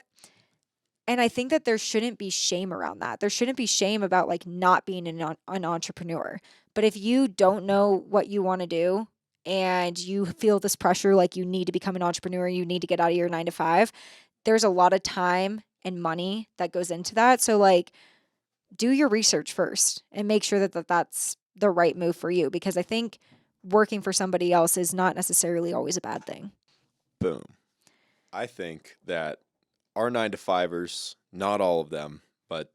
S1: And I think that there shouldn't be shame around that. There shouldn't be shame about like not being an entrepreneur. But if you don't know what you want to do and you feel this pressure, like you need to become an entrepreneur, you need to get out of your 9 to 5, there's a lot of time and money that goes into that. So like do your research first and make sure that that's the right move for you. Because I think working for somebody else is not necessarily always a bad thing.
S2: Boom. I think that our 9 to 5ers, not all of them, but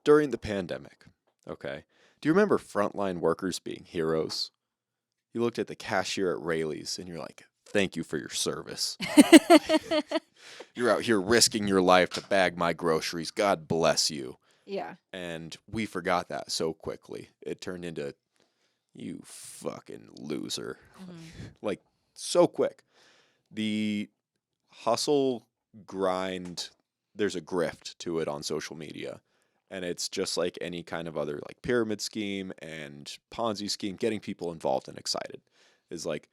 S2: during the pandemic, okay? Do you remember frontline workers being heroes? You looked at the cashier at Rayleigh's and you're like, thank you for your service. You're out here risking your life to bag my groceries. God bless you.
S1: Yeah.
S2: And we forgot that so quickly. It turned into, you fucking loser. Like, so quick. The hustle grind, there's a grift to it on social media. And it's just like any kind of other like pyramid scheme and Ponzi scheme, getting people involved and excited is like,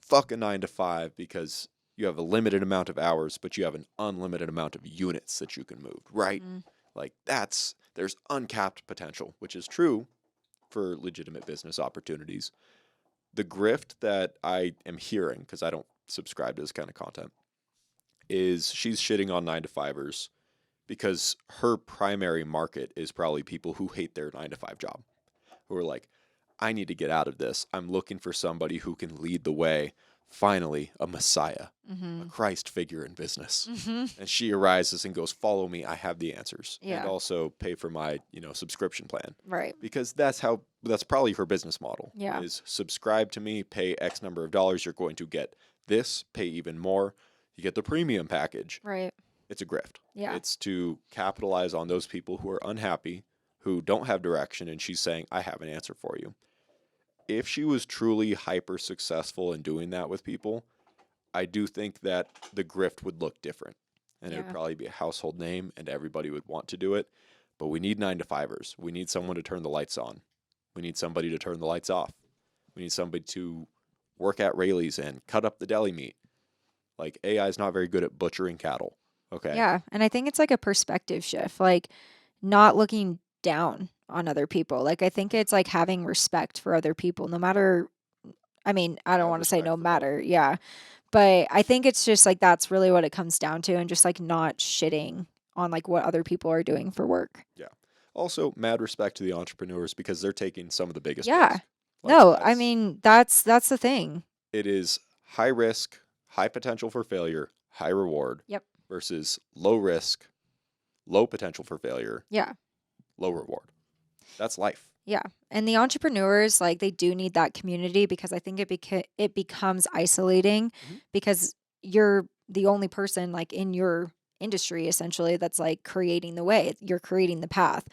S2: fuck a 9 to 5 because you have a limited amount of hours, but you have an unlimited amount of units that you can move, right? Like there's uncapped potential, which is true for legitimate business opportunities. The grift that I am hearing, because I don't subscribe to this kind of content, is she's shitting on 9 to 5ers because her primary market is probably people who hate their 9 to 5 job, who are like, I need to get out of this. I'm looking for somebody who can lead the way. Finally, a messiah, a Christ figure in business. And she arises and goes, follow me. I have the answers.
S1: Yeah.
S2: And also pay for my, subscription plan.
S1: Right.
S2: Because that's probably her business model.
S1: Yeah.
S2: Is subscribe to me, pay X number of dollars. You're going to get this, pay even more. You get the premium package.
S1: Right.
S2: It's a grift.
S1: Yeah.
S2: It's to capitalize on those people who are unhappy, who don't have direction. And she's saying, I have an answer for you. If she was truly hyper successful in doing that with people, I do think that the grift would look different. And it would probably be a household name and everybody would want to do it. But we need 9 to 5ers. We need someone to turn the lights on. We need somebody to turn the lights off. We need somebody to work at Rayleigh's and cut up the deli meat. Like, AI is not very good at butchering cattle. Okay.
S1: Yeah. And I think it's like a perspective shift, like not looking down on other people. Like, I think it's like having respect for other people, no matter, I mean, I don't
S2: Have
S1: want to say
S2: respect
S1: no
S2: for both.
S1: matter. Yeah. But I think it's just like that's really what it comes down to, and just like not shitting on like what other people are doing for work.
S2: Yeah. Also, mad respect to the entrepreneurs because they're taking some of the biggest
S1: Yeah.
S2: risk. Like
S1: No, I mean, that's the thing.
S2: it is high risk, high potential for failure, high reward
S1: Yep.
S2: versus low risk, low potential for failure,
S1: Yeah.
S2: low reward. That's life.
S1: Yeah. And the entrepreneurs, like, they do need that community, because I think it becomes isolating,
S2: Mhm.
S1: because you're the only person like in your industry essentially that's like creating the way. You're creating the path,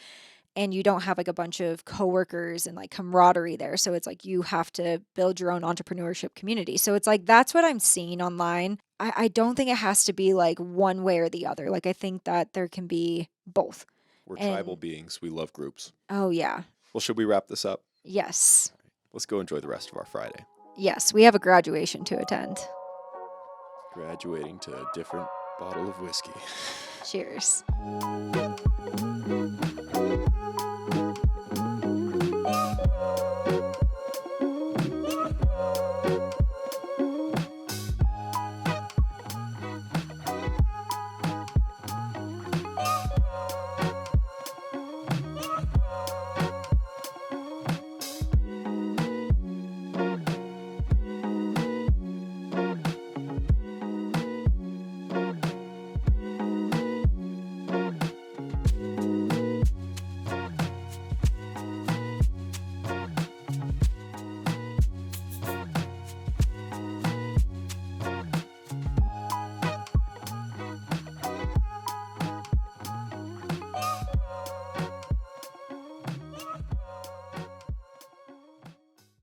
S1: and you don't have like a bunch of coworkers and like camaraderie there. So it's like you have to build your own entrepreneurship community. So it's like that's what I'm seeing online. I don't think it has to be like one way or the other. Like, I think that there can be both.
S2: We're tribal
S1: And
S2: beings. We love groups.
S1: oh yeah.
S2: Well, should we wrap this up?
S1: Yes.
S2: Let's go enjoy the rest of our Friday.
S1: Yes, we have a graduation to attend.
S2: Graduating to a different bottle of whiskey.
S1: Cheers.